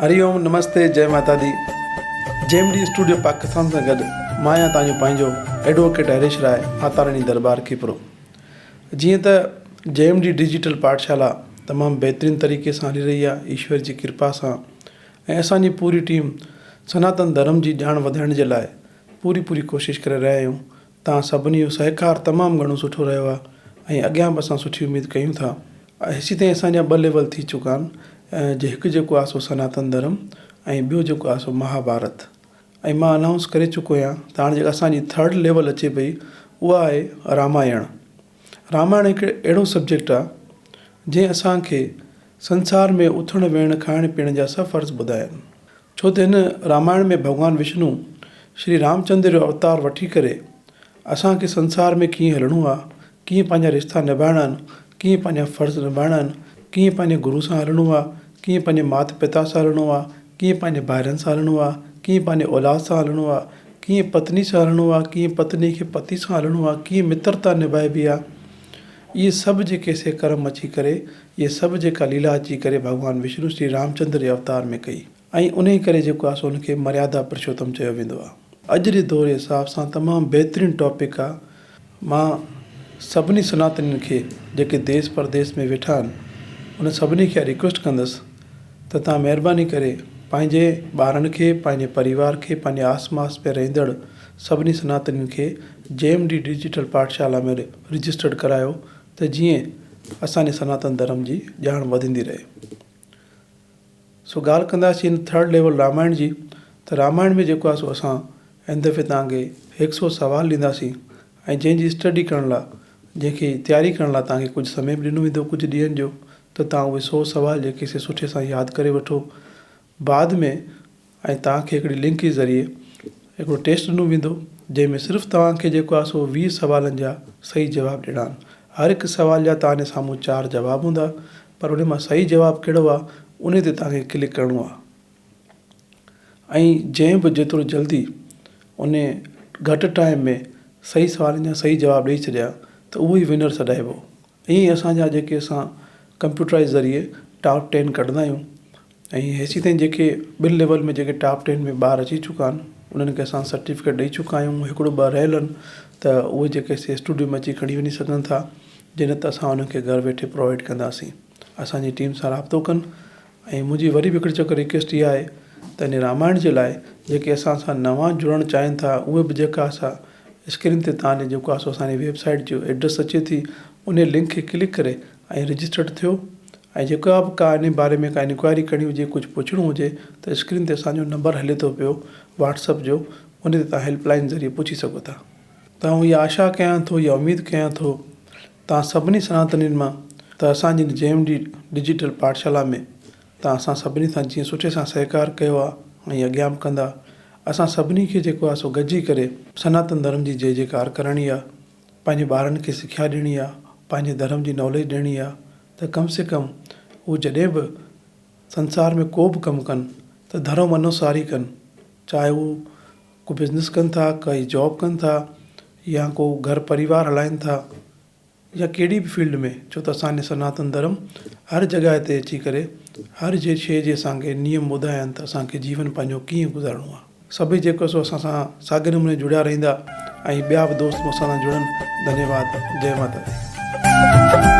हरिओम, नमस्ते, जय माता दी। JMD studio Pakistan से गॾु मां आहियां तव्हांजो पंहिंजो एडवोकेट हरीश राय, मातारानी दरबार खीपरो। जीअं त जेएमडी डिजिटल पाठशाला तमामु बहितरीनु तरीक़े सां हली रही आहे ईश्वर जी कृपा सां, ऐं असांजी पूरी टीम सनातन धर्म जी ॼाण वधाइण जे लाइ पूरी कोशिशि करे रहिया आहियूं। तव्हां सभिनी जो सहकार तमामु घणो सुठो रहियो आहे ऐं अॻियां बि असां सुठी उमेद कयूं था। हेसी ताईं असांजा 2 लेवल थी चुका आहिनि। हिकु जेको आहे सो सनातन धर्म ऐं ॿियो जेको आहे सो महाभारत। ऐं मां अनाउंस करे चुको आहियां त हाणे जेका असांजी 3rd लेवल अचे पई उहा आहे रामायण। रामायण हिकु अहिड़ो सब्जेक्ट आहे जंहिं असांखे संसार में उथण वेहण खाइण पीअण जा सभु फ़र्ज़ ॿुधाया आहिनि। छो त हिन रामायण में भॻवानु विष्णु श्री रामचंद्र जो अवतार वठी करे असांखे संसार में कीअं हलणो आहे, कीअं पंहिंजा रिश्ता निभाइणा आहिनि, कीअं पंहिंजा फ़र्ज़ निभाइणा आहिनि, कीअं पंहिंजे गुरू सां हलणो आहे, कीअं पंहिंजे माता पिता सां हलणो आहे, कीअं पंहिंजे भाइरनि सां हलणो आहे, कीअं पंहिंजे औलाद सां हलणो आहे, कीअं पत्नी सां हलणो आहे, कीअं पत्नी खे पति सां हलणो आहे, कीअं मित्रता निभाइबी आहे। इहे सभु जेके से कर्म अची करे, इहे सभु जेका लीला अची करे भॻवानु विष्णु श्री रामचंद्र जे अवतार में कई, ऐं उन ई करे जेको आहे सो उनखे मर्यादा पुरुषोत्तम चयो वेंदो आहे। अॼु जे दौर जे हिसाब सां तमामु बहितरीनु टॉपिक आहे। मां सभिनी सनातनियुनि खे जेके देश परदेश में वेठा आहिनि उन सभिनी खे रिक्वेस्ट कंदुसि त तव्हां महिरबानी करे पंहिंजे ॿारनि खे, पंहिंजे परिवार खे, पंहिंजे आसपास में रहंदड़ सभिनी सनातनियुनि खे जेएमडी डिजिटल पाठशाला में रजिस्टर्ड करायो त जीअं असांजे सनातन धर्म जी ॼाण वधंदी रहे। सो ॻाल्हि कंदासीं इन 3rd लेवल रामायण जी। त रामायण में जेको आहे सो असां हिन दफ़े तव्हांखे 100 सवाल ॾींदासीं, ऐं जंहिंजी स्टडी करण लाइ, जंहिंखे तयारी करण लाइ तव्हांखे कुझु समय बि ॾिनो वेंदो कुझु ॾींहंनि जो, त तव्हां उहे 100 सवाल जेके से सुठे सां यादि करे वठो। बाद में ऐं तव्हांखे हिकिड़ी लिंक जे ज़रिए हिकिड़ो टेस्ट ॾिनो वेंदो जंहिंमें सिर्फ़ु तव्हांखे जेको आहे सो 20 सवालनि जा सही जवाब ॾियणा आहिनि। हर हिकु सवाल जा तव्हांजे साम्हूं 4 जवाब हूंदा, पर उन मां सही जवाबु कहिड़ो आहे उन ते तव्हांखे क्लिक करिणो आहे। ऐं जंहिं बि जेतिरो जल्दी उन घटि टाइम में सही सवालनि जा सही जवाब ॾेई छॾिया त उहो ई विनर सॾाइबो। ईअं असांजा जेके असां कंप्यूटराइज़ ज़रिए टॉप 10 कढंदा आहियूं, ऐं हेसी ताईं जेके 2 लेवल में जेके टॉप 10 में ॿार अची चुका आहिनि उन्हनि खे असां सर्टिफिकेट ॾेई चुका आहियूं। 1-2 रहियल आहिनि त उहे जेके से स्टूडियो में अची खणी वञी सघनि था, जिन त असां उन्हनि खे घरु वेठे प्रोवाइड कंदासीं। असांजी टीम सां राब्तो कनि। ऐं मुंहिंजी वरी बि हिकिड़ी चकर रिक्वेस्ट इहा आहे त इन रामायण जे लाइ जेके असां सां नवां जुड़णु चाहिनि था उहे बि जेका असां स्क्रीन ते तव्हांजे जेको आहे सो असांजी वेबसाइट जो एड्रेस अचे थी, उन लिंक खे क्लिक करे ऐं रजिस्टर्ड थियो। ऐं जेका बि का इन बारे में का इंक्वायरी करणी हुजे, कुझु पुछणो हुजे, त स्क्रीन ते असांजो नंबर हले थो पियो व्हाट्सअप जो, उन ते तव्हां हेल्पलाइन ज़रिए पुछी सघो था। त आउं इहा आशा कयां थो, इहा उमेद कयां थो तव्हां सभिनी सनातनियुनि मां त असांजी जेएमडी डिजिटल पाठशाला में तव्हां असां सभिनी सां जीअं सुठे सां सहकार कयो आहे ऐं अॻियां बि कंदा। असां सभिनी खे जेको आहे सो गॾिजी करे सनातन धर्म जी जय जयकार करणी आहे, पंहिंजे ॿारनि खे सिखिया ॾियणी आहे, पंहिंजे धर्म जी नॉलेज ॾियणी आहे, त कम से कम उहे जॾहिं बि संसार में को बि कमु कनि त धर्म अनुसार ई कनि। चाहे उहो को बिज़नेस कनि था, काई जॉब कनि था, या को घर परिवार हलाइनि था, या कहिड़ी बि फील्ड में। छो त असांजे सनातन धर्म हर जॻह ते अची करे हर शइ जे असांखे नियम ॿुधाया आहिनि त असांखे जीवन पंहिंजो कीअं गुज़ारिणो आहे। सभई जेको सो असां सां साॻे नमूने जुड़िया रहंदा ऐं ॿिया बि दोस्त मूंसां जुड़नि। धन्यवाद। जय माता दी।